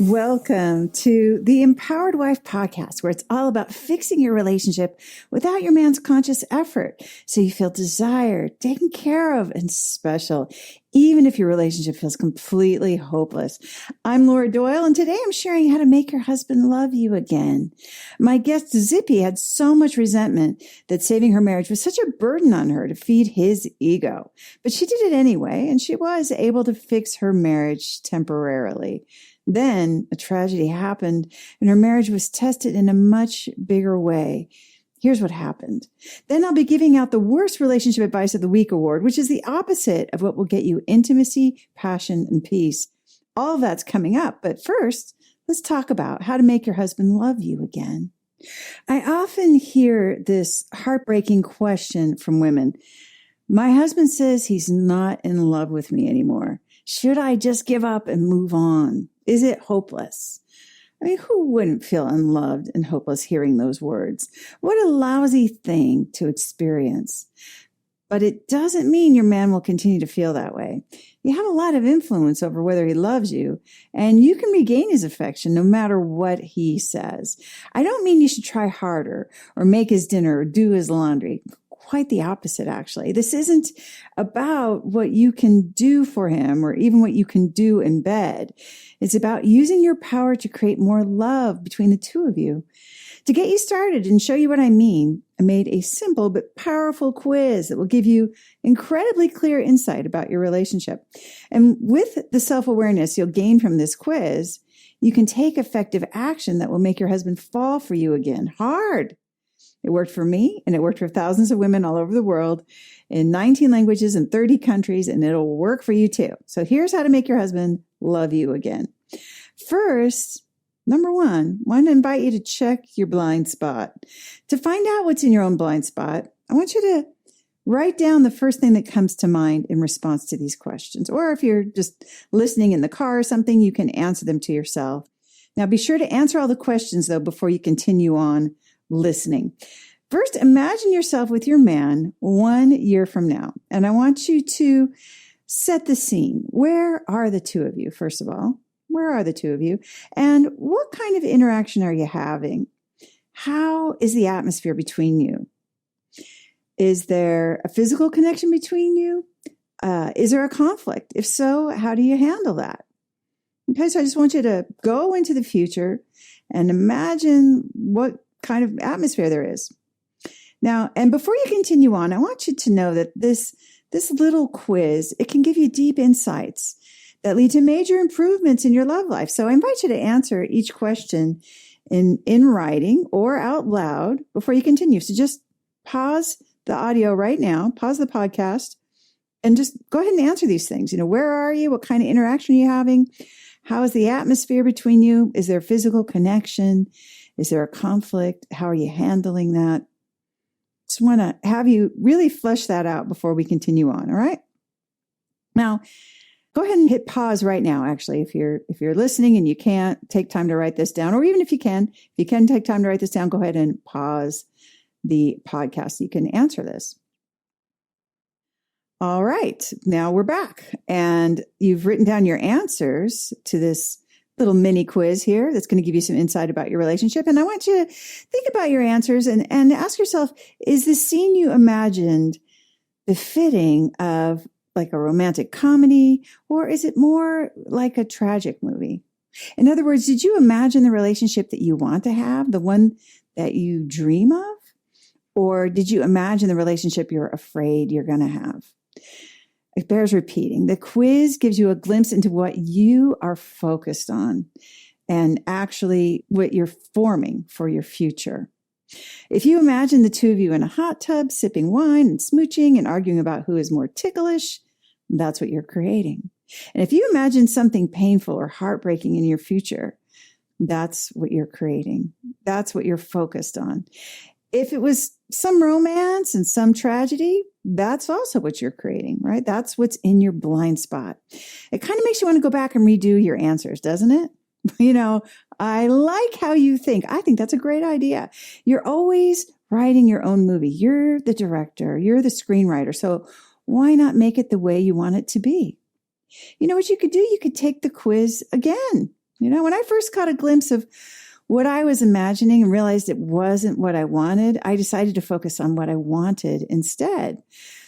Welcome to the Empowered Wife podcast, where it's all about fixing your relationship without your man's conscious effort, so you feel desired, taken care of, and special, even if your relationship feels completely hopeless. I'm Laura Doyle, and today I'm sharing how to make your husband love you again. My guest Zippy had so much resentment that saving her marriage was such a burden on her to feed his ego, but she did it anyway, and she was able to fix her marriage temporarily. Then a tragedy happened and her marriage was tested in a much bigger way. Here's what happened. Then I'll be giving out the worst relationship advice of the week award, which is the opposite of what will get you intimacy, passion, and peace. All of that's coming up. But first, let's talk about how to make your husband love you again. I often hear this heartbreaking question from women. My husband says he's not in love with me anymore. Should I just give up and move on? Is it hopeless? I mean, who wouldn't feel unloved and hopeless hearing those words? What a lousy thing to experience. But it doesn't mean your man will continue to feel that way. You have a lot of influence over whether he loves you, and you can regain his affection no matter what he says. I don't mean you should try harder or make his dinner or do his laundry. Quite the opposite, actually. This isn't about what you can do for him or even what you can do in bed. It's about using your power to create more love between the two of you. To get you started and show you what I mean, I made a simple but powerful quiz that will give you incredibly clear insight about your relationship. And with the self-awareness you'll gain from this quiz, you can take effective action that will make your husband fall for you again hard. It worked for me, and it worked for thousands of women all over the world in 19 languages and 30 countries, and it'll work for you too. So here's how to make your husband love you again. First, number one, I want to invite you to check your blind spot. To find out what's in your own blind spot, I want you to write down the first thing that comes to mind in response to these questions. Or if you're just listening in the car or something, you can answer them to yourself. Now, be sure to answer all the questions, though, before you continue on listening. First, imagine yourself with your man 1 year from now. And I want you to set the scene. Where are the two of you, first of all? Where are the two of you? And what kind of interaction are you having? How is the atmosphere between you? Is there a physical connection between you? Is there a conflict? If so, how do you handle that? Okay, so I just want you to go into the future and imagine what kind of atmosphere there is. Now, and before you continue on, I want you to know that this little quiz, it can give you deep insights that lead to major improvements in your love life. So I invite you to answer each question in writing or out loud before you continue. So just pause the audio right now, pause the podcast, and just go ahead and answer these things. Where are you? What kind of interaction are you having? How is the atmosphere between you? Is there a physical connection? Is there a conflict? How are you handling that? Just want to have you really flesh that out before we continue on. All right. Now, go ahead and hit pause right now. Actually, if you're listening and you can't take time to write this down, or even if you can take time to write this down, go ahead and pause the podcast. You can answer this. All right. Now we're back, and you've written down your answers to this little mini quiz here that's going to give you some insight about your relationship. And I want you to think about your answers and ask yourself, is the scene you imagined befitting of like a romantic comedy, or is it more like a tragic movie? In other words, did you imagine the relationship that you want to have, the one that you dream of? Or did you imagine the relationship you're afraid you're going to have? It bears repeating. The quiz gives you a glimpse into what you are focused on and actually what you're forming for your future. If you imagine the two of you in a hot tub, sipping wine and smooching and arguing about who is more ticklish, that's what you're creating. And if you imagine something painful or heartbreaking in your future, that's what you're creating. That's what you're focused on. If it was some romance and some tragedy, that's also what you're creating, right? That's what's in your blind spot. It kind of makes you want to go back and redo your answers, doesn't it? I like how you think. I think that's a great idea. You're always writing your own movie. You're the director. You're the screenwriter. So why not make it the way you want it to be? You know what you could do? You could take the quiz again. When I first caught a glimpse of what I was imagining and realized it wasn't what I wanted, I decided to focus on what I wanted instead.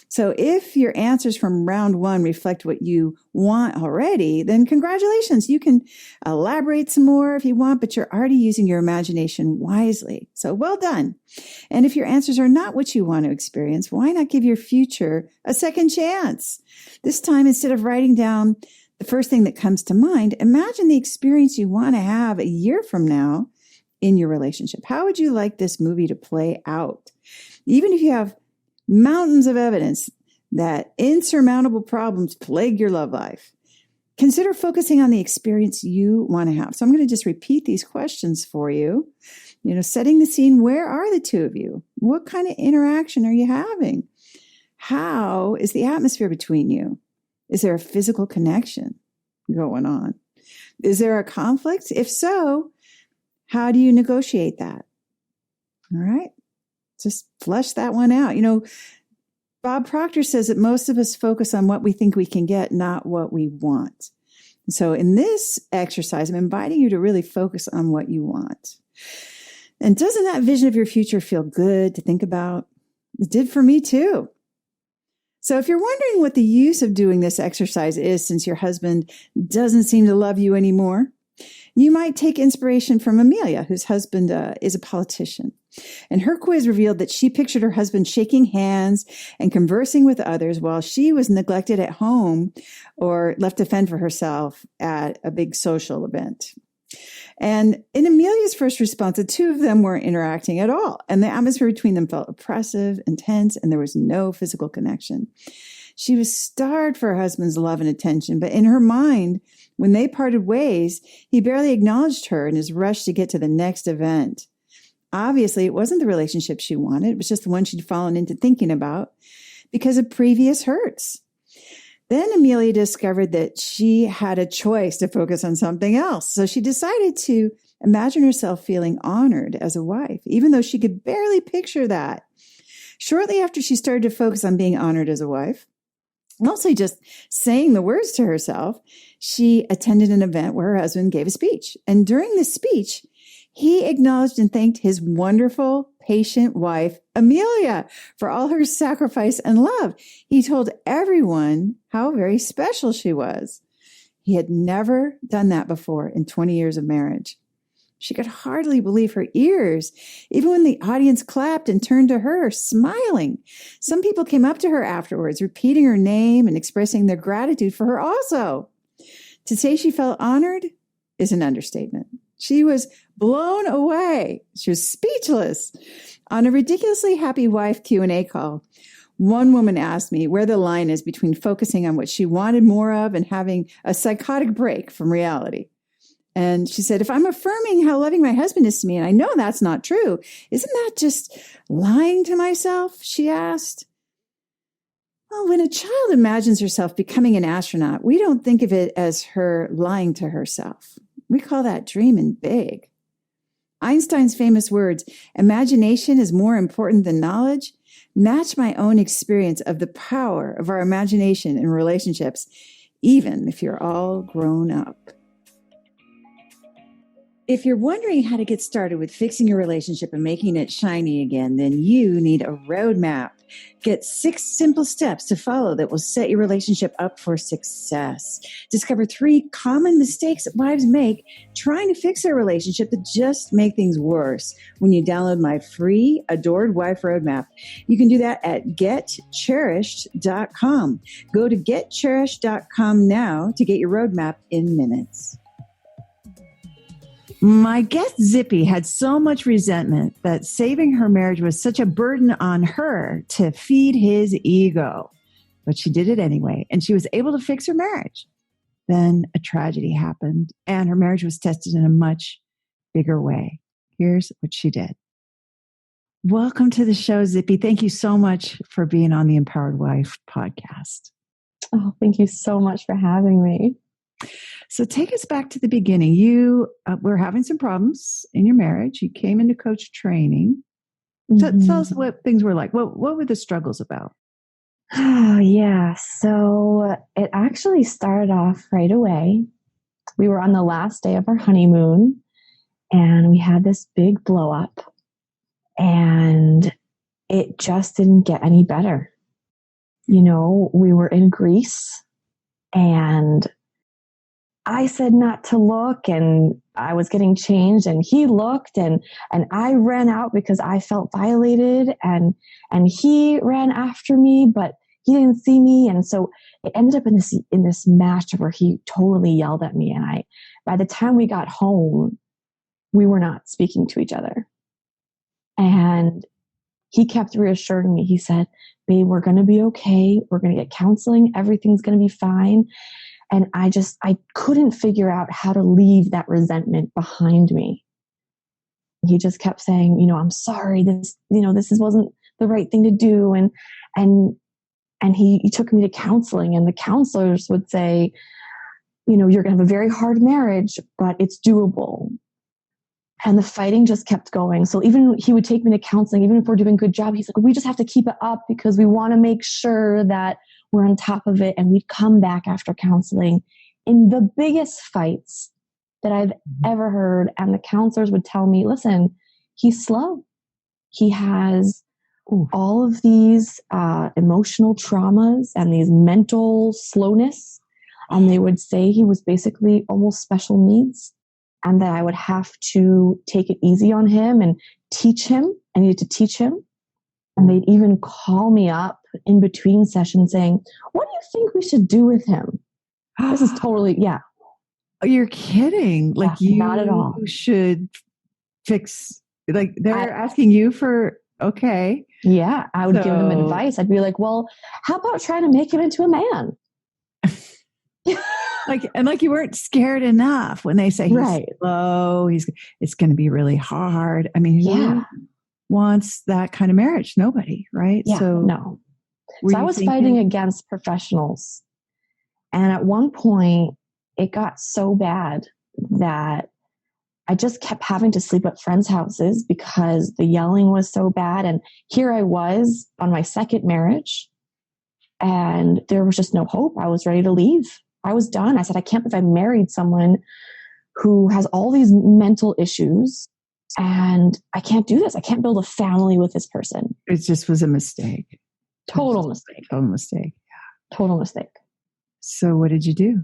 So if your answers from round one reflect what you want already, then congratulations. You can elaborate some more if you want, but you're already using your imagination wisely. So well done. And if your answers are not what you want to experience, why not give your future a second chance? This time, instead of writing down the first thing that comes to mind, imagine the experience you want to have a year from now in your relationship. How would you like this movie to play out? Even if you have mountains of evidence that insurmountable problems plague your love life, consider focusing on the experience you want to have. So I'm going to just repeat these questions for you. Setting the scene, where are the two of you? What kind of interaction are you having? How is the atmosphere between you? Is there a physical connection going on? Is there a conflict? If so, how do you negotiate that? All right. Just flesh that one out. Bob Proctor says that most of us focus on what we think we can get, not what we want. So in this exercise, I'm inviting you to really focus on what you want. And doesn't that vision of your future feel good to think about? It did for me too. So if you're wondering what the use of doing this exercise is, since your husband doesn't seem to love you anymore, you might take inspiration from Amelia, whose husband is a politician. And her quiz revealed that she pictured her husband shaking hands and conversing with others while she was neglected at home or left to fend for herself at a big social event. And in Amelia's first response, the two of them weren't interacting at all. And the atmosphere between them felt oppressive, intense, and there was no physical connection. She was starved for her husband's love and attention, but in her mind, when they parted ways, he barely acknowledged her in his rush to get to the next event. Obviously, it wasn't the relationship she wanted. It was just the one she'd fallen into thinking about because of previous hurts. Then Amelia discovered that she had a choice to focus on something else. So she decided to imagine herself feeling honored as a wife, even though she could barely picture that. Shortly after she started to focus on being honored as a wife, mostly just saying the words to herself, she attended an event where her husband gave a speech. And during this speech, he acknowledged and thanked his wonderful, patient wife, Amelia, for all her sacrifice and love. He told everyone how very special she was. He had never done that before in 20 years of marriage. She could hardly believe her ears, even when the audience clapped and turned to her, smiling. Some people came up to her afterwards, repeating her name and expressing their gratitude for her also. To say she felt honored is an understatement. She was blown away. She was speechless. On a ridiculously happy wife Q&A call, one woman asked me where the line is between focusing on what she wanted more of and having a psychotic break from reality. And she said, if I'm affirming how loving my husband is to me, and I know that's not true, isn't that just lying to myself? She asked. Well, when a child imagines herself becoming an astronaut, we don't think of it as her lying to herself. We call that dreaming big. Einstein's famous words, imagination is more important than knowledge, match my own experience of the power of our imagination in relationships, even if you're all grown up. If you're wondering how to get started with fixing your relationship and making it shiny again, then you need a roadmap. Get 6 simple steps to follow that will set your relationship up for success. Discover 3 common mistakes that wives make trying to fix their relationship that just make things worse when you download my free Adored Wife Roadmap. You can do that at getcherished.com. Go to getcherished.com now to get your roadmap in minutes. My guest Zippy had so much resentment that saving her marriage was such a burden on her to feed his ego. But she did it anyway, and she was able to fix her marriage. Then a tragedy happened, and her marriage was tested in a much bigger way. Here's what she did. Welcome to the show, Zippy. Thank you so much for being on the Empowered Wife podcast. Oh, thank you so much for having me. So take us back to the beginning. You were having some problems in your marriage. You came into coach training. Tell us what things were like. What were the struggles about? Oh, yeah. So it actually started off right away. We were on the last day of our honeymoon and we had this big blow up and it just didn't get any better. We were in Greece and I said not to look and I was getting changed and he looked and I ran out because I felt violated and he ran after me, but he didn't see me. And so it ended up in this match where he totally yelled at me. And by the time we got home, we were not speaking to each other. And he kept reassuring me. He said, babe, we're going to be okay. We're going to get counseling. Everything's going to be fine. And I couldn't figure out how to leave that resentment behind me. He just kept saying, I'm sorry, this wasn't the right thing to do. And he took me to counseling and the counselors would say, you're going to have a very hard marriage, but it's doable. And the fighting just kept going. So even he would take me to counseling, even if we're doing a good job, he's like, we just have to keep it up because we want to make sure that we're on top of it. And we'd come back after counseling in the biggest fights that I've ever heard. And the counselors would tell me, listen, he's slow. He has all of these emotional traumas and these mental slowness. And they would say he was basically almost special needs. And that I would have to take it easy on him and teach him. I needed to teach him. And they'd even call me up in between sessions saying, what do you think we should do with him? This is totally, yeah. You're kidding. Like not at all. You should fix, like they're asking you for, okay. Yeah, I would give them advice. I'd be like, well, how about trying to make him into a man? Like you weren't scared enough when they say he's right. slow, it's going to be really hard. I mean, who wants that kind of marriage? Nobody, right? Yeah, no. So I was fighting against professionals. And at one point, it got so bad that I just kept having to sleep at friends' houses because the yelling was so bad. And here I was on my second marriage, and there was just no hope. I was ready to leave. I was done. I said, I can't believe I married someone who has all these mental issues and I can't do this. I can't build a family with this person. It just was a mistake. Total mistake. Total mistake. Yeah. Total mistake. So what did you do?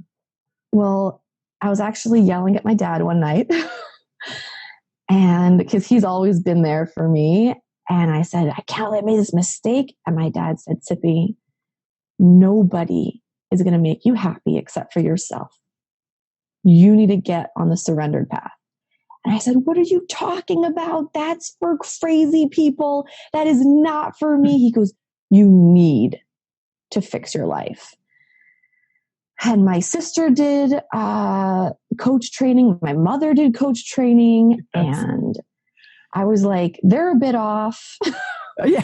Well, I was actually yelling at my dad one night and because he's always been there for me. And I said, I can't let me make this mistake. And my dad said, Sippy, nobody is going to make you happy except for yourself. You need to get on the surrendered path. And I said, what are you talking about? That's for crazy people. That is not for me. He goes, you need to fix your life. And my sister did coach training. My mother did coach training. And I was like, they're a bit off. Yeah.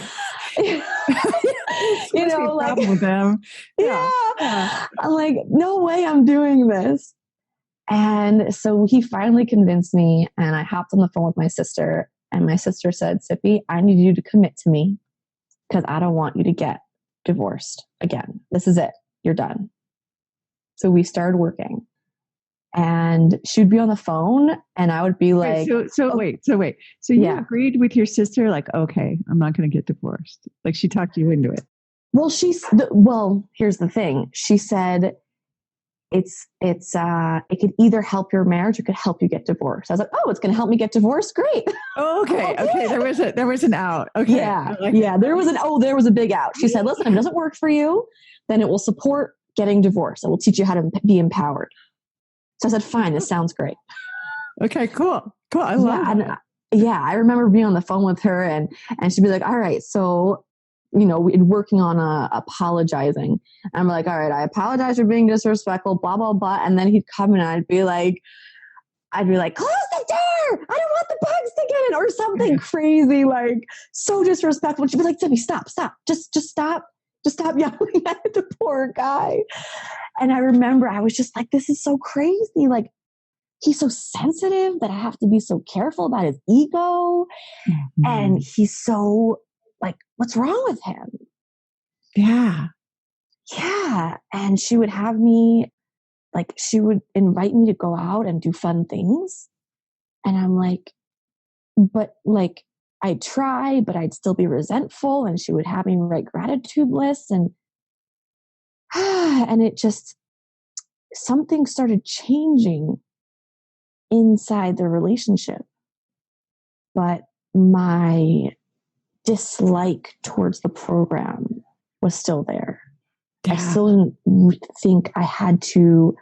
Like with them. Yeah. I'm like, no way I'm doing this. And so he finally convinced me and I hopped on the phone with my sister and my sister said, Sippy, I need you to commit to me because I don't want you to get divorced again. This is it. You're done. So we started working and she'd be on the phone and I would be like, wait. So you agreed with your sister, like, okay, I'm not going to get divorced. Like she talked you into it. Well, here's the thing. She said, it could either help your marriage or could help you get divorced. I was like, oh, it's going to help me get divorced. Great. Okay. There was an out. Okay. Yeah. There was a big out. She said, listen, if it doesn't work for you, then it will support getting divorced. It will teach you how to be empowered. So I said, fine, this sounds great. Okay, cool. I love it. I remember being on the phone with her and she'd be like, all right, so, we'd working on apologizing. And I'm like, all right, I apologize for being disrespectful, blah, blah, blah. And then he'd come and I'd be like, close the door. I don't want the bugs to get in or something crazy, like so disrespectful. And she'd be like, Sippy, stop. Just stop. Just stop yelling at the poor guy. And I remember I was just like, this is so crazy. Like, he's so sensitive that I have to be so careful about his ego. Mm-hmm. And he's so like, what's wrong with him? Yeah. Yeah. And she would have me like, she would invite me to go out and do fun things. And I'm like, but like, I'd try, but I'd still be resentful. And she would have me write gratitude lists. And it just, something started changing inside the relationship. But my dislike towards the program was still there. Yeah. I still didn't think I had to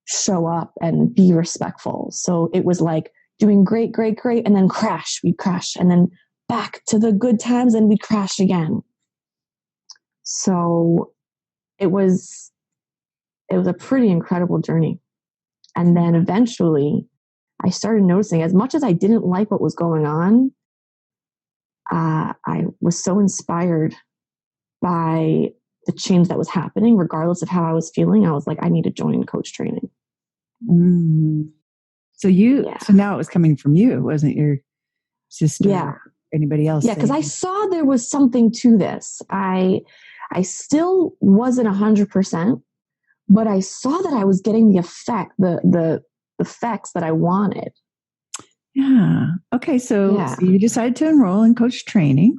show up and be respectful. So it was like doing great, great, great, and then we'd crash, and then back to the good times, and we'd crash again. So it was a pretty incredible journey. And then eventually I started noticing, as much as I didn't like what was going on, I was so inspired by the change that was happening, regardless of how I was feeling. I was like, I need to join coach training. So now it was coming from you. It wasn't your sister or anybody else. Yeah. Cause I saw there was something to this. I still wasn't 100%, but I saw that I was getting the effects that I wanted. Yeah. Okay. So you decided to enroll in coach training.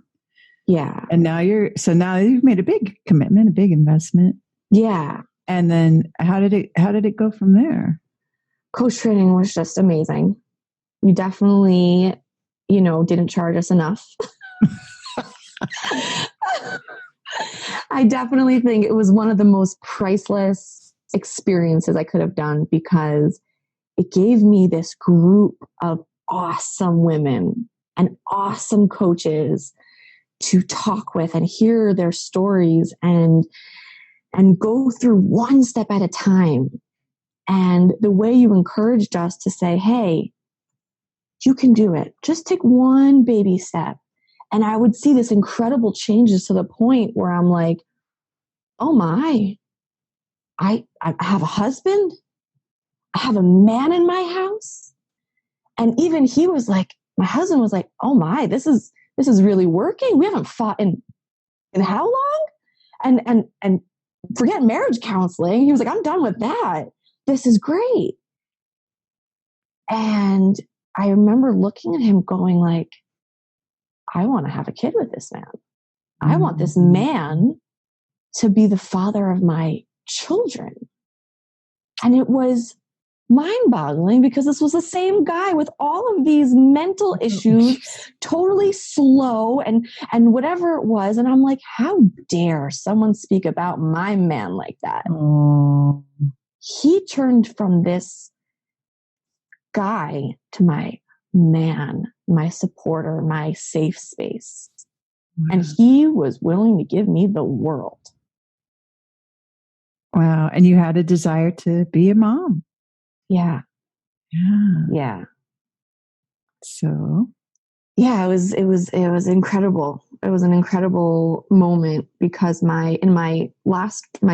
Yeah. And now you've made a big commitment, a big investment. Yeah. And then how did it go from there? Coach training was just amazing. You definitely, didn't charge us enough. I definitely think it was one of the most priceless experiences I could have done, because it gave me this group of awesome women and awesome coaches to talk with and hear their stories and go through one step at a time. And the way you encouraged us to say, hey, you can do it. Just take one baby step. And I would see this incredible changes to the point where I'm like, oh my, I have a husband. I have a man in my house. And even he was like, my husband was like, oh my, this is really working. We haven't fought in how long? And forget marriage counseling. He was like, I'm done with that. This is great. And I remember looking at him going like, I want to have a kid with this man. I want this man to be the father of my children. And it was mind-boggling, because this was the same guy with all of these mental issues, totally slow and whatever it was. And I'm like, how dare someone speak about my man like that? Oh. He turned from this guy to my man, my supporter, my safe space. And he was willing to give me the world. Wow. And you had a desire to be a mom. Yeah. Yeah. Yeah. So yeah, it was incredible. It was an incredible moment, because my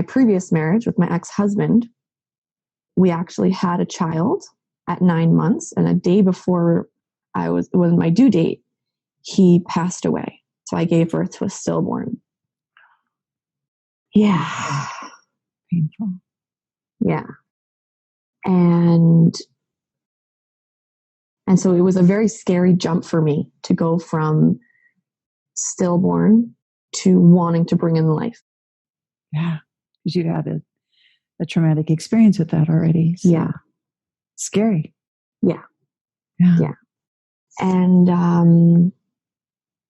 previous marriage with my ex-husband, we actually had a child at 9 months, and a day before it was my due date, he passed away. So I gave birth to a stillborn. Yeah. Painful. Yeah. And so it was a very scary jump for me to go from stillborn to wanting to bring in life. Yeah. Because you had a traumatic experience with that already. So. Yeah. Scary. Yeah. Yeah. Yeah. And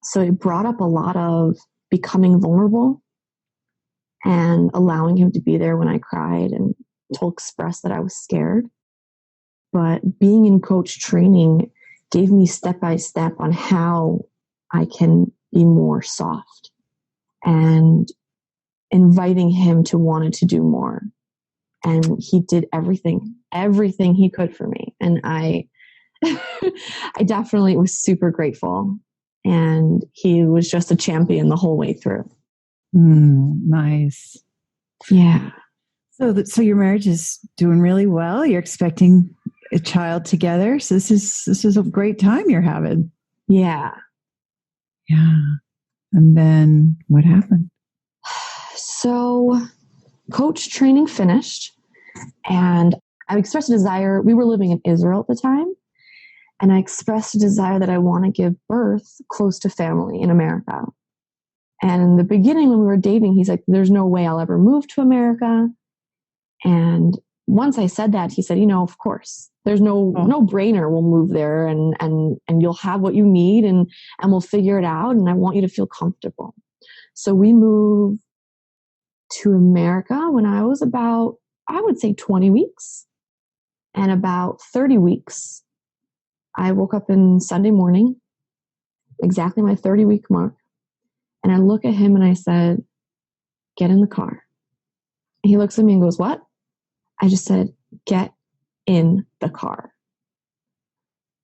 so it brought up a lot of becoming vulnerable and allowing him to be there when I cried and to express that I was scared. But being in coach training gave me step by step on how I can be more soft, and inviting him to want to do more. And he did everything he could for me. And I definitely was super grateful. And he was just a champion the whole way through. Nice. Yeah. So your marriage is doing really well. You're expecting a child together. So this is a great time you're having. Yeah. Yeah. And then what happened? So coach training finished, And I expressed a desire. We were living in Israel at the time. And I expressed a desire that I want to give birth close to family in America. And in the beginning, when we were dating, he's like, there's no way I'll ever move to America. And once I said that, he said, of course, there's no brainer. We'll move there and you'll have what you need and we'll figure it out. And I want you to feel comfortable. So we moved to America when I was about, I would say 20 weeks. And about 30 weeks, I woke up in Sunday morning, exactly my 30-week mark. And I look at him and I said, get in the car. And he looks at me and goes, what? I just said, get in the car.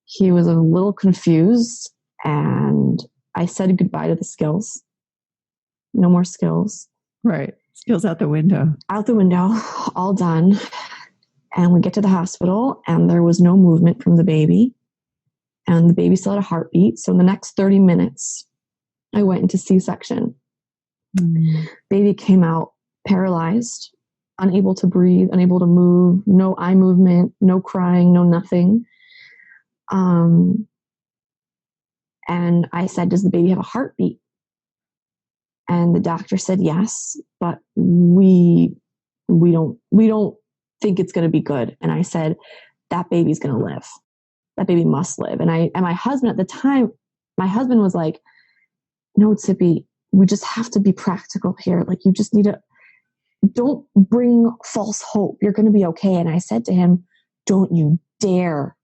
He was a little confused and I said goodbye to the skills. No more skills. Right. Skills out the window. Out the window, all done. And we get to the hospital and there was no movement from the baby. And the baby still had a heartbeat. So in the next 30 minutes, I went into C-section. Baby came out paralyzed, unable to breathe, unable to move, no eye movement, no crying, no nothing. And I said, does the baby have a heartbeat? And the doctor said, yes, but we don't think it's going to be good. And I said, that baby's going to live. That baby must live. And my husband at the time, my husband was like, no, Tsippy, we just have to be practical here. Like, you just need to, don't bring false hope. You're going to be okay. And I said to him, don't you dare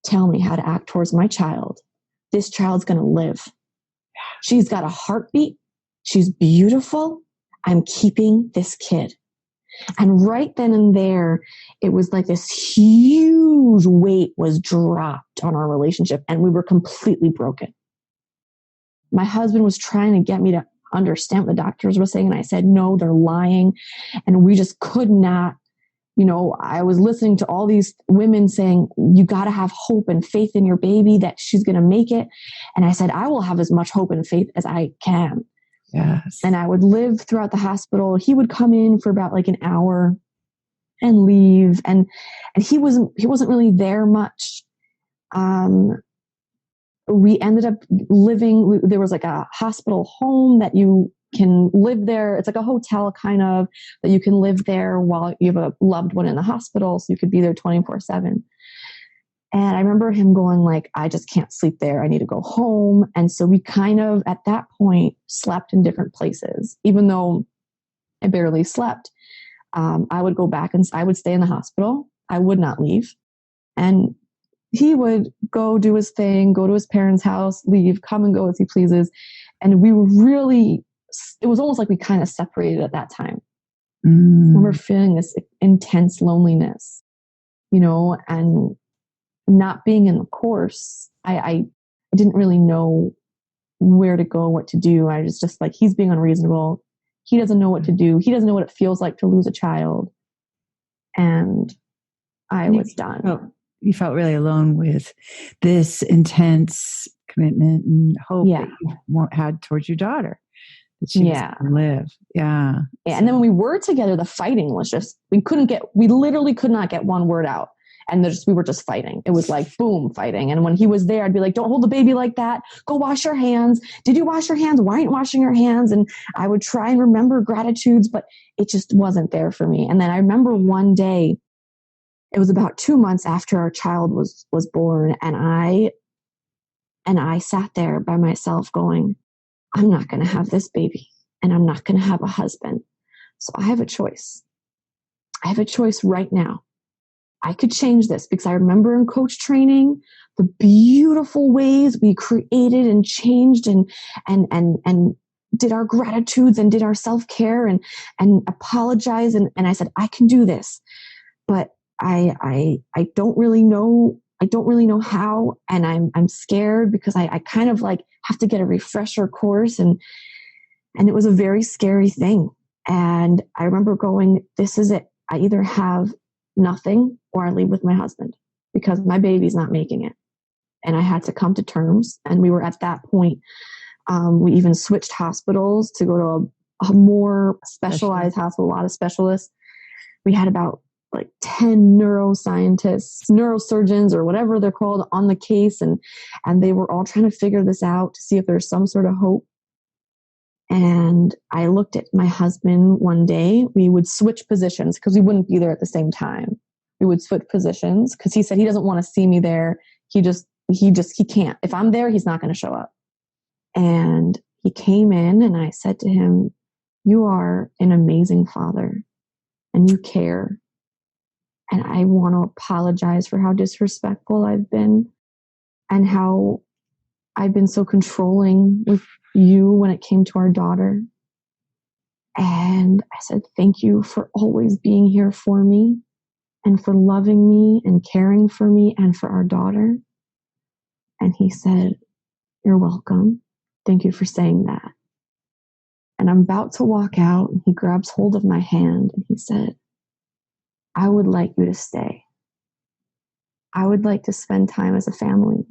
tell me how to act towards my child. This child's going to live. She's got a heartbeat. She's beautiful. I'm keeping this kid. And right then and there, it was like this huge weight was dropped on our relationship and we were completely broken. My husband was trying to get me to understand what the doctors were saying. And I said, no, they're lying. And we just could not, I was listening to all these women saying, you got to have hope and faith in your baby that she's going to make it. And I said, I will have as much hope and faith as I can. Yes. And I would live throughout the hospital. He would come in for about like an hour and leave. And he wasn't really there much. We ended up living, there was like a hospital home that you can live there. It's like a hotel kind of, that you can live there while you have a loved one in the hospital. So you could be there 24/7. And I remember him going like, I just can't sleep there. I need to go home. And so we kind of, at that point, slept in different places. Even though I barely slept, I would go back and I would stay in the hospital. I would not leave. And he would go do his thing, go to his parents' house, leave, come and go as he pleases. And we were really, it was almost like we kind of separated at that time. I remember feeling this intense loneliness, and not being in the course. I didn't really know where to go, what to do. I was just like, he's being unreasonable. He doesn't know what to do. He doesn't know what it feels like to lose a child. And I was done. Oh. You felt really alone with this intense commitment and hope that you had towards your daughter, that she was going to live. Yeah. And then when we were together, the fighting was just, we literally could not get one word out. And we were just fighting. It was like, boom, fighting. And when he was there, I'd be like, don't hold the baby like that. Go wash your hands. Did you wash your hands? Why aren't you washing your hands? And I would try and remember gratitudes, but it just wasn't there for me. And then I remember one day, it was about 2 months after our child was born. And I sat there by myself going, I'm not going to have this baby and I'm not going to have a husband. So I have a choice. I have a choice right now. I could change this because I remember in coach training, the beautiful ways we created and changed and did our gratitudes and did our self-care and apologize. And I said, I can do this, but I don't really know. I don't really know how. And I'm scared because I kind of like have to get a refresher course. And it was a very scary thing. And I remember going, this is it. I either have nothing or I leave with my husband because my baby's not making it. And I had to come to terms. And we were at that point. We even switched hospitals to go to a more specialized hospital, a lot of specialists. we had about like 10 neuroscientists, neurosurgeons, or whatever they're called on the case. And they were all trying to figure this out to see if there's some sort of hope. And I looked at my husband one day. We would switch positions because we wouldn't be there at the same time. We would switch positions because he said he doesn't want to see me there. He can't. If I'm there, he's not going to show up. And he came in and I said to him, "You are an amazing father and you care. And I want to apologize for how disrespectful I've been and how I've been so controlling with you when it came to our daughter." And I said, "Thank you for always being here for me and for loving me and caring for me and for our daughter." And he said, "You're welcome. Thank you for saying that." And I'm about to walk out and he grabs hold of my hand and he said, "I would like you to stay. I would like to spend time as a family."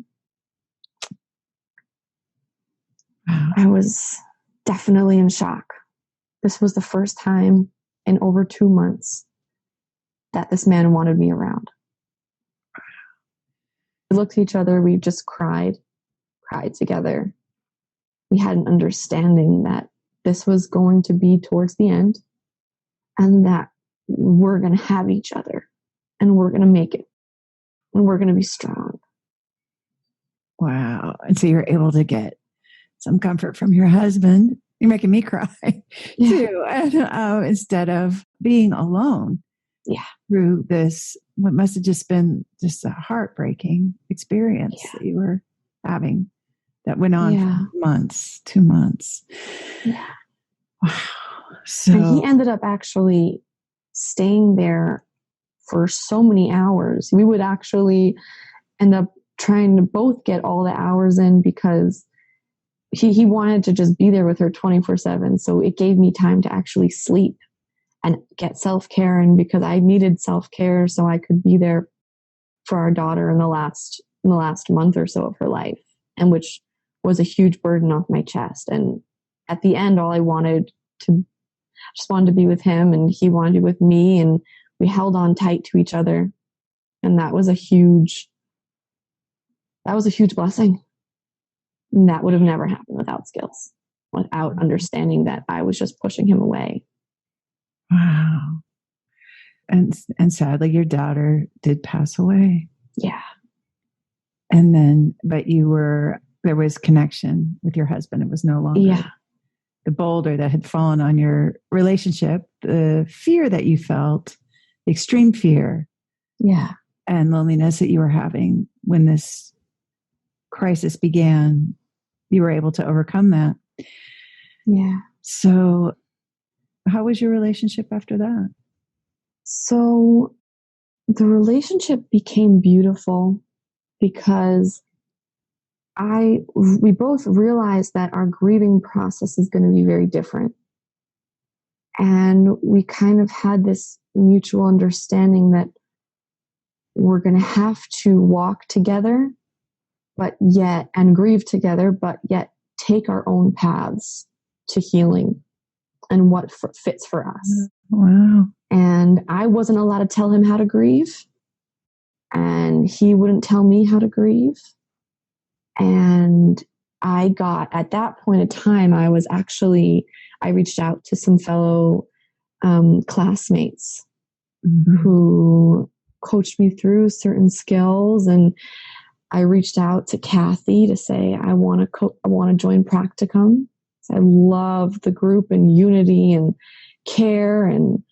I was definitely in shock. This was the first time in over 2 months that this man wanted me around. We looked at each other. We just cried together. We had an understanding that this was going to be towards the end and that we're going to have each other and we're going to make it and we're going to be strong. Wow. And so you're able to get some comfort from your husband. You're making me cry too. And, instead of being alone through this, what must have just been just a heartbreaking experience that you were having that went on for months, 2 months. Yeah. Wow. So, and he ended up actually staying there for so many hours. We would actually end up trying to both get all the hours in because he wanted to just be there with her 24/7. So it gave me time to actually sleep and get self-care. And because I needed self-care so I could be there for our daughter in the last month or so of her life, and which was a huge burden off my chest. And at the end, all I just wanted to be with him and he wanted to be with me. And we held on tight to each other. And that was a huge blessing. And that would have never happened without skills, without understanding that I was just pushing him away. Wow. And sadly, your daughter did pass away. Yeah. And then, but there was connection with your husband. It was no longer the boulder that had fallen on your relationship, the fear that you felt, the extreme fear. Yeah. And loneliness that you were having when this crisis began. You were able to overcome that. Yeah. So how was your relationship after that? So the relationship became beautiful because we both realized that our grieving process is going to be very different. And we kind of had this mutual understanding that we're going to have to walk together, and grieve together, but yet take our own paths to healing and what fits for us. Wow. And I wasn't allowed to tell him how to grieve, and he wouldn't tell me how to grieve. And at that point in time, I reached out to some fellow classmates who coached me through certain skills. And I reached out to Kathy to say, I want to join Practicum. So I love the group and unity and care and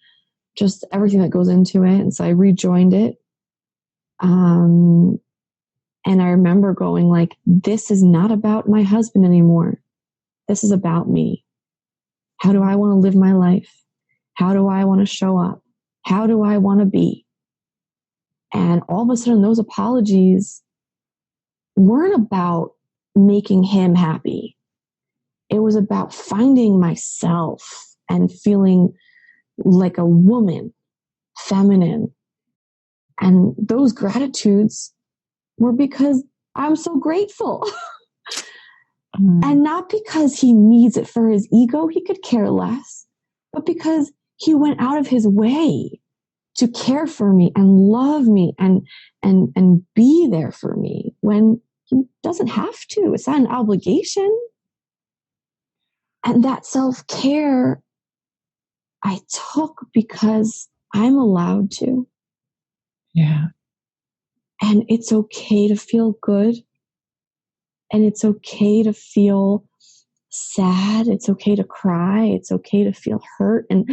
just everything that goes into it. And so I rejoined it. And I remember going like, this is not about my husband anymore. This is about me. How do I want to live my life? How do I want to show up? How do I want to be? And all of a sudden, those apologies weren't about making him happy. It was about finding myself and feeling like a woman, feminine. And those gratitudes were because I'm so grateful. And not because he needs it for his ego, he could care less, but because he went out of his way to care for me and love me and be there for me when he doesn't have to. It's not an obligation. And that self-care I took because I'm allowed to. Yeah. And it's okay to feel good. And it's okay to feel sad. It's okay to cry. It's okay to feel hurt. And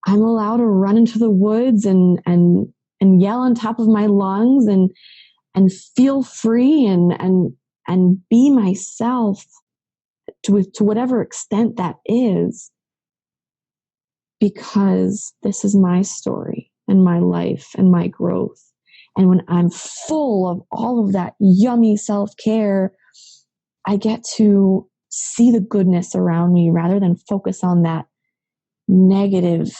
I'm allowed to run into the woods and yell on top of my lungs and feel free and be myself to whatever extent that is, because this is my story and my life and my growth. And when I'm full of all of that yummy self-care, I get to see the goodness around me rather than focus on that negative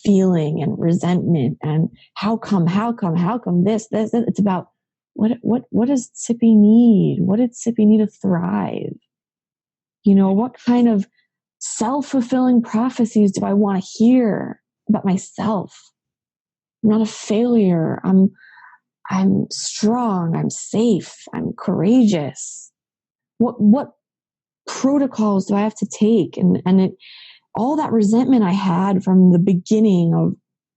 feeling and resentment and how come this. It's about what does Sippy need? What did Sippy need to thrive? You know, what kind of self-fulfilling prophecies do I want to hear about myself? I'm not a failure. I'm strong. I'm safe. I'm courageous. What protocols do I have to take? All that resentment I had from the beginning of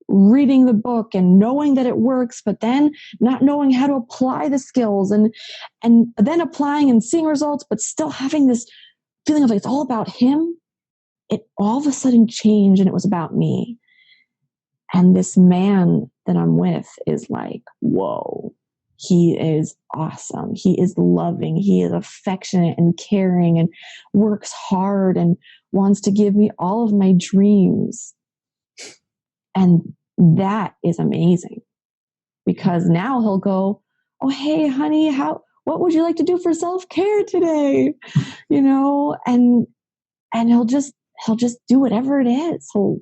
reading the book and knowing that it works, but then not knowing how to apply the skills and then applying and seeing results, but still having this feeling of like it's all about him. It all of a sudden changed and it was about me. And this man that I'm with is like, whoa, he is awesome. He is loving. He is affectionate and caring and works hard and wants to give me all of my dreams. And that is amazing because now he'll go, oh, hey, honey, what would you like to do for self-care today? You know, and he'll just do whatever it is. He'll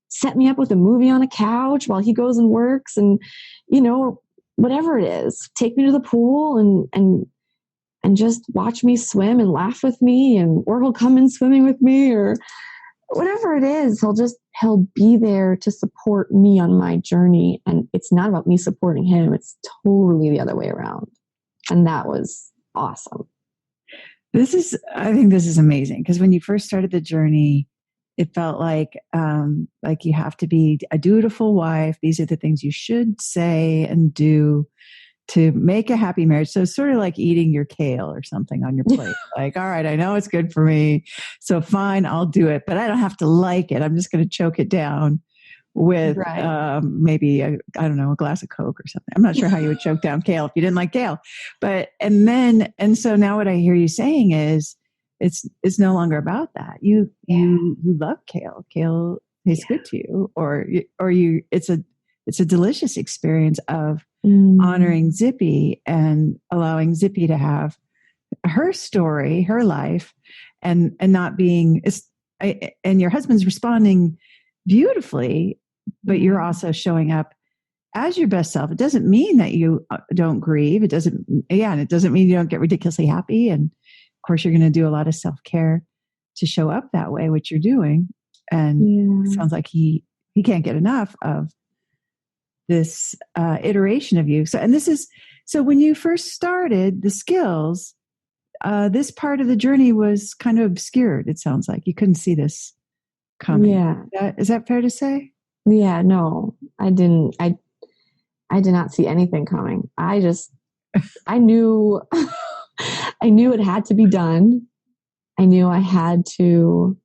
set me up with a movie on a couch while he goes and works and, you know, whatever it is, take me to the pool and just watch me swim and laugh with me or he'll come in swimming with me or whatever it is. He'll be there to support me on my journey. And it's not about me supporting him. It's totally the other way around. And that was awesome. I think this is amazing because when you first started the journey, it felt like you have to be a dutiful wife. These are the things you should say and do to make a happy marriage. So it's sort of like eating your kale or something on your plate. Like, all right, I know it's good for me. So fine, I'll do it, but I don't have to like it. I'm just going to choke it down with maybe a glass of Coke or something. I'm not sure how you would choke down kale if you didn't like kale. And so now what I hear you saying is it's no longer about that. You love kale. Kale tastes good to you, or it's a delicious experience of honoring Zippy and allowing Zippy to have her story, her life, and not being. And your husband's responding beautifully, but you're also showing up as your best self. It doesn't mean that you don't grieve. It doesn't mean you don't get ridiculously happy. And of course, you're going to do a lot of self-care to show up that way, which you're doing. And it sounds like he can't get enough of this iteration of you. So when you first started the skills, this part of the journey was kind of obscured. It sounds like you couldn't see this coming. Yeah. Is that fair to say? Yeah, no, I didn't. I did not see anything coming. I knew, I knew it had to be done. I knew I had to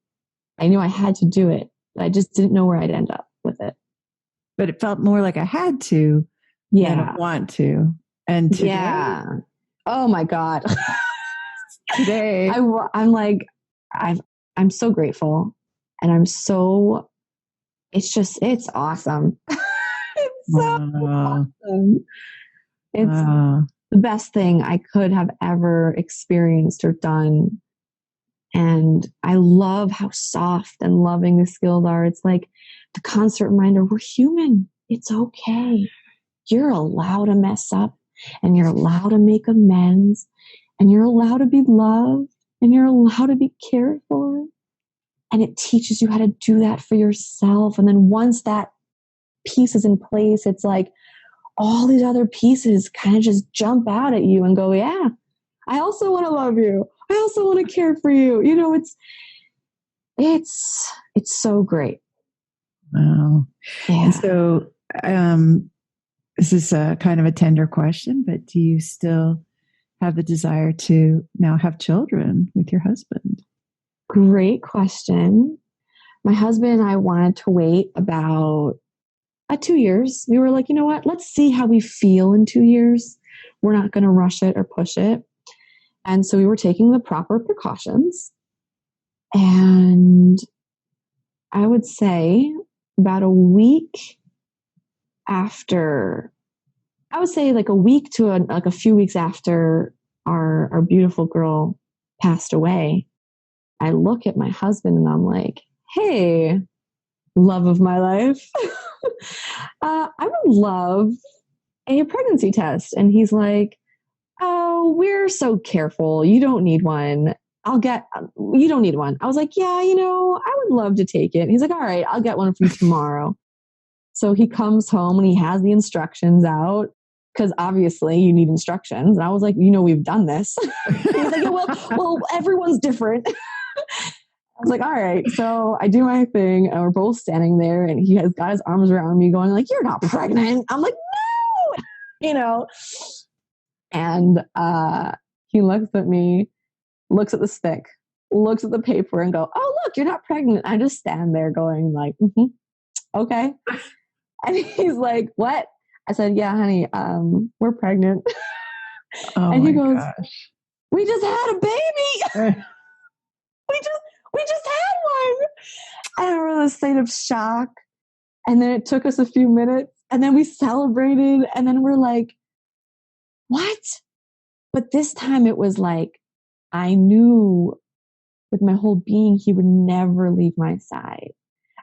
do it. But I just didn't know where I'd end up with it. But it felt more like I had to than I want to. And today, oh my God. Today, I'm like, I'm so grateful. And it's awesome. It's so awesome. It's the best thing I could have ever experienced or done. And I love how soft and loving the skills are. It's like the constant reminder, we're human. It's okay. You're allowed to mess up and you're allowed to make amends and you're allowed to be loved and you're allowed to be cared for. And it teaches you how to do that for yourself. And then once that pieces in place, it's like all these other pieces kind of just jump out at you and go, yeah, I also want to love you. I also want to care for you. You know, it's so great. Wow. Yeah. And so, this is a kind of a tender question, but do you still have the desire to now have children with your husband? Great question. My husband and I wanted to wait about 2 years. We were like, you know what? Let's see how we feel in 2 years. We're not going to rush it or push it. And so we were taking the proper precautions. And I would say about a week after, I would say like a week to a few weeks after our beautiful girl passed away, I look at my husband and I'm like, hey, love of my life, I would love a pregnancy test. And he's like, oh, we're so careful. You don't need one. You don't need one. I was like, yeah, you know, I would love to take it. And he's like, all right, I'll get one for you tomorrow. So he comes home and he has the instructions out because obviously you need instructions. And I was like, you know, we've done this. He's like, yeah, well, everyone's different. I was like, all right. So I do my thing and we're both standing there and he has got his arms around me going like, you're not pregnant. I'm like, no, you know. And he looks at me, looks at the stick, looks at the paper and go, oh, look, you're not pregnant. I just stand there going like, okay. And he's like, what? I said, yeah, honey, we're pregnant. Oh, and he goes, gosh. we just had a baby. we just had one. And I was in a state of shock. And then it took us a few minutes and then we celebrated. And then we're like, what? But this time it was like, I knew with my whole being, he would never leave my side.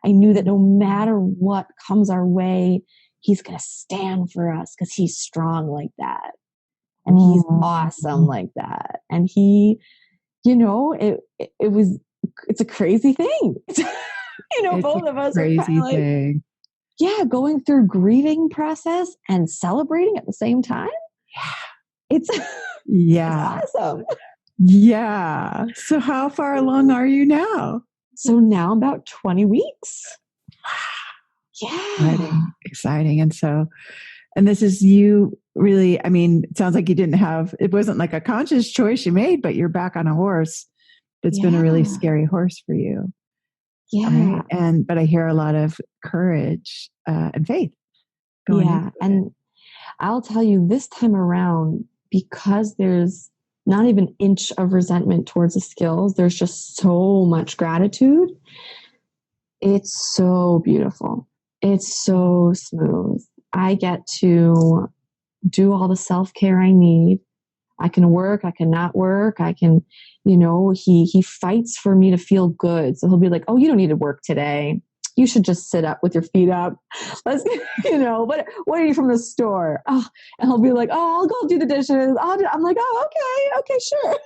I knew that no matter what comes our way, he's going to stand for us because he's strong like that. And he's awesome like that. And he, you know, it's a crazy thing. You know, It's both of us are crazy kind of like, thing. yeah, going through grieving process and celebrating at the same time. It's awesome. Yeah. So how far along are you now? So now about 20 weeks. Yeah. Exciting. And this is you really, I mean, it sounds like it wasn't like a conscious choice you made, but you're back on a horse that's been a really scary horse for you. Yeah. Right? But I hear a lot of courage and faith going into it. And I'll tell you this time around, because there's not even an inch of resentment towards the skills, there's just so much gratitude. It's so beautiful. It's so smooth. I get to do all the self-care I need. I can work, I can not work, I can, you know, he fights for me to feel good. So he'll be like, oh, you don't need to work today. You should just sit up with your feet up. Let's, you know, what are you from the store? Oh, and he'll be like, oh, I'll go do the dishes. I'm like, oh, okay, sure.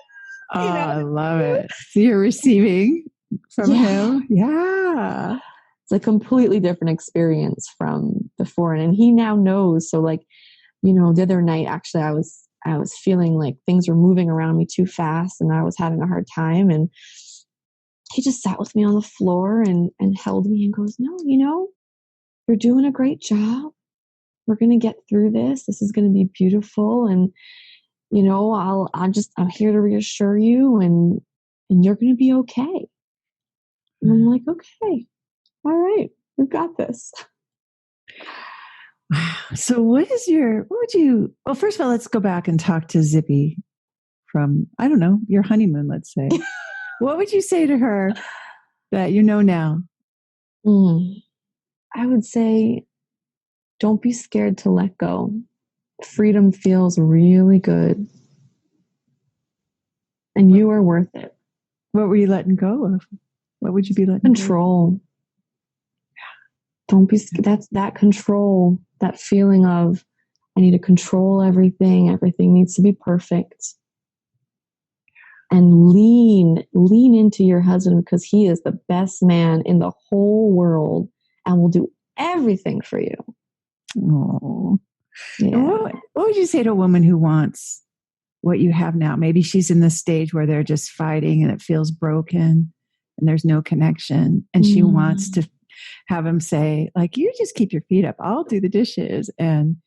Oh, you know? I love it. So you're receiving from him. Yeah. It's a completely different experience from before. And he now knows. So like, you know, the other night, actually, I was feeling like things were moving around me too fast and I was having a hard time. And he just sat with me on the floor and held me and goes, no, you know, you're doing a great job. We're going to get through this. This is going to be beautiful. And, you know, I'm here to reassure you and you're going to be okay. And I'm like, okay, all right, we've got this. So well, first of all, let's go back and talk to Zippy from, I don't know, your honeymoon, let's say. What would you say to her that you know now? I would say, don't be scared to let go. Freedom feels really good. And you are worth it. What were you letting go of? What would you be letting Control. go? Don't be scared. That's that control, that feeling of, I need to control everything. Everything needs to be perfect. And lean into your husband because he is the best man in the whole world and will do everything for you. Oh, Yeah. what would you say to a woman who wants what you have now? Maybe she's in this stage where they're just fighting and it feels broken and there's no connection. And she wants to have him say, like, you just keep your feet up. I'll do the dishes. And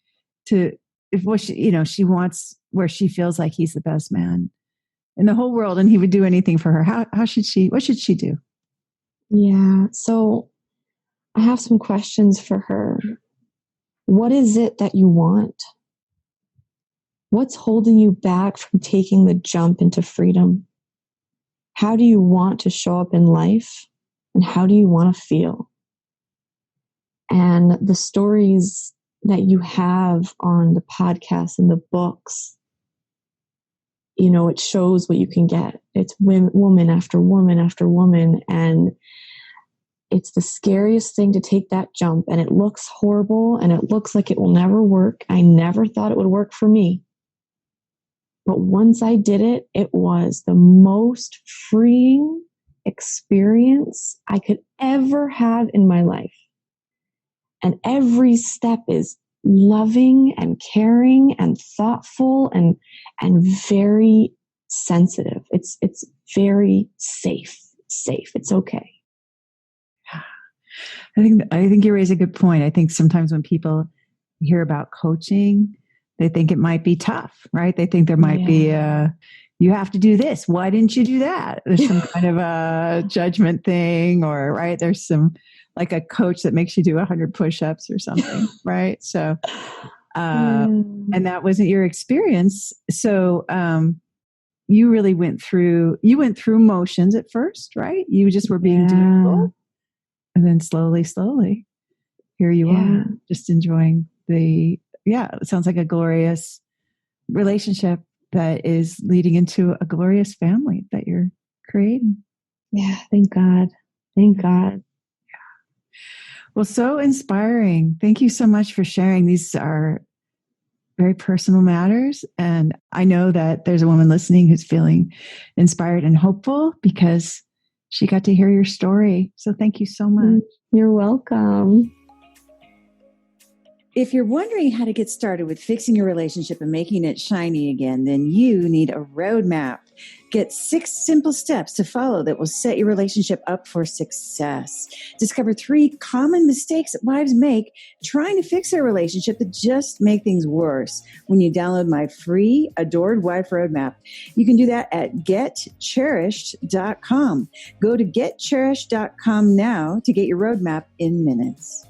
she wants where she feels like he's the best man in the whole world and he would do anything for her. What should she do? Yeah. So I have some questions for her. What is it that you want? What's holding you back from taking the jump into freedom? How do you want to show up in life? And how do you want to feel? And the stories that you have on the podcast and the books, it shows what you can get. It's woman after woman after woman. And it's the scariest thing to take that jump. And it looks horrible and it looks like it will never work. I never thought it would work for me. But once I did it, it was the most freeing experience I could ever have in my life. And every step is loving and caring and thoughtful and very sensitive. It's very safe. It's okay. I think you raise a good point. I think sometimes when people hear about coaching, they think it might be tough, right? They think there might be you have to do this. Why didn't you do that? There's some kind of a judgment thing, or right? There's some like a coach that makes you do 100 push-ups or something, right? So, and that wasn't your experience. So, you really went through motions at first, right? You just were being dutiful, and then slowly, here you are, just enjoying it sounds like a glorious relationship that is leading into a glorious family that you're creating. Yeah, thank God. Thank God. Well, so inspiring. Thank you so much for sharing. These are very personal matters. And I know that there's a woman listening who's feeling inspired and hopeful because she got to hear your story. So thank you so much. You're welcome. If you're wondering how to get started with fixing your relationship and making it shiny again, then you need a roadmap. Get 6 simple steps to follow that will set your relationship up for success. Discover 3 common mistakes that wives make trying to fix their relationship that just make things worse when you download my free Adored Wife Roadmap. You can do that at getcherished.com. Go to getcherished.com now to get your roadmap in minutes.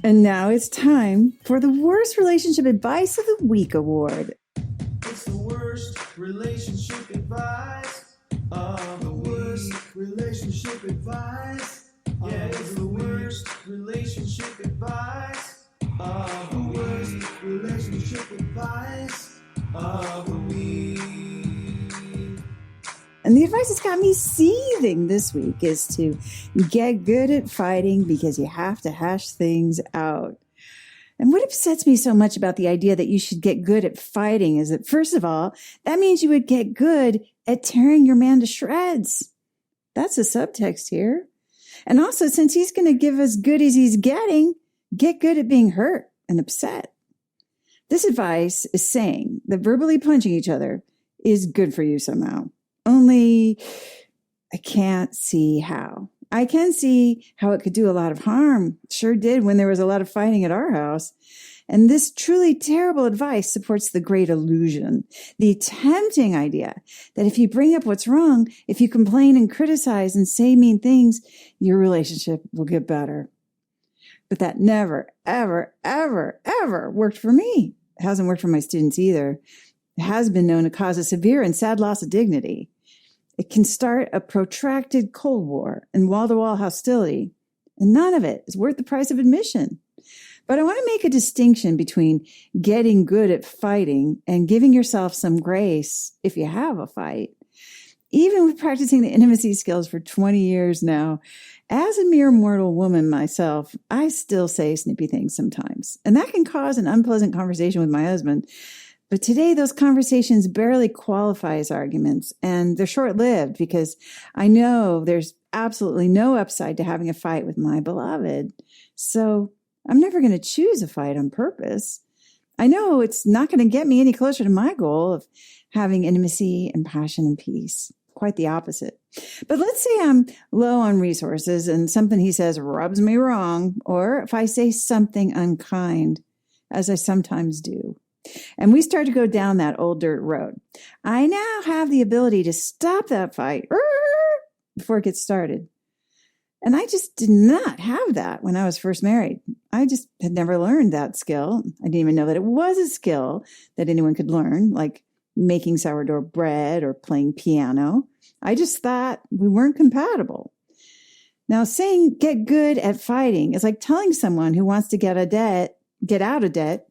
And now it's time for the Worst Relationship Advice of the Week Award. It's the worst relationship advice of the worst relationship advice. Yeah, it's the worst relationship advice of the worst relationship advice of the week. And the advice that's got me seething this week is to get good at fighting because you have to hash things out. And what upsets me so much about the idea that you should get good at fighting is that, first of all, that means you would get good at tearing your man to shreds. That's the subtext here. And also, since he's going to give as good as he's getting, get good at being hurt and upset. This advice is saying that verbally punching each other is good for you somehow. Only I can't see how. I can see how it could do a lot of harm. It sure did when there was a lot of fighting at our house. And this truly terrible advice supports the great illusion, the tempting idea that if you bring up what's wrong, if you complain and criticize and say mean things, your relationship will get better. But that never, ever, ever, ever worked for me. It hasn't worked for my students either. It has been known to cause a severe and sad loss of dignity. It can start a protracted Cold War and wall-to-wall hostility, and none of it is worth the price of admission. But I want to make a distinction between getting good at fighting and giving yourself some grace if you have a fight. Even with practicing the intimacy skills for 20 years now, as a mere mortal woman myself, I still say snippy things sometimes, and that can cause an unpleasant conversation with my husband. But today, those conversations barely qualify as arguments, and they're short-lived because I know there's absolutely no upside to having a fight with my beloved. So I'm never going to choose a fight on purpose. I know it's not going to get me any closer to my goal of having intimacy and passion and peace. Quite the opposite. But let's say I'm low on resources and something he says rubs me wrong, or if I say something unkind, as I sometimes do, and we start to go down that old dirt road. I now have the ability to stop that fight before it gets started. And I just did not have that when I was first married. I just had never learned that skill. I didn't even know that it was a skill that anyone could learn, like making sourdough bread or playing piano. I just thought we weren't compatible. Now, saying get good at fighting is like telling someone who wants to get out of debt,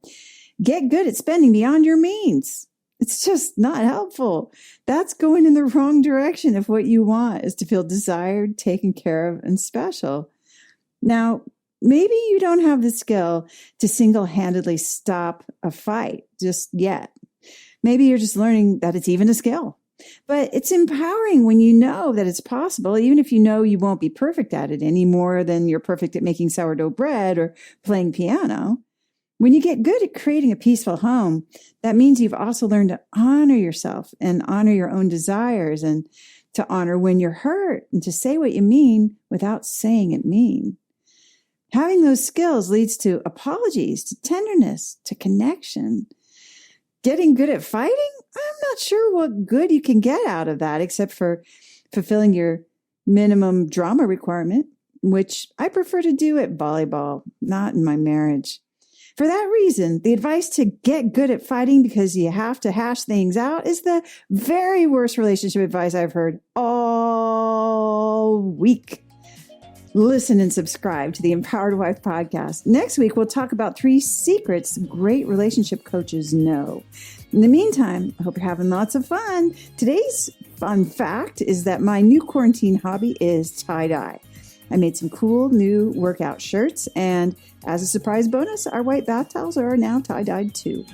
get good at spending beyond your means. It's just not helpful. That's going in the wrong direction if what you want is to feel desired, taken care of, and special. Now, maybe you don't have the skill to single-handedly stop a fight just yet. Maybe you're just learning that it's even a skill. But it's empowering when you know that it's possible, even if you know you won't be perfect at it any more than you're perfect at making sourdough bread or playing piano. When you get good at creating a peaceful home, that means you've also learned to honor yourself and honor your own desires and to honor when you're hurt and to say what you mean without saying it mean. Having those skills leads to apologies, to tenderness, to connection. Getting good at fighting? I'm not sure what good you can get out of that except for fulfilling your minimum drama requirement, which I prefer to do at volleyball, not in my marriage. For that reason, the advice to get good at fighting because you have to hash things out is the very worst relationship advice I've heard all week. Listen and subscribe to the Empowered Wife podcast. Next week, we'll talk about 3 secrets great relationship coaches know. In the meantime, I hope you're having lots of fun. Today's fun fact is that my new quarantine hobby is tie-dye. I made some cool new workout shirts, and as a surprise bonus, our white bath towels are now tie-dyed too.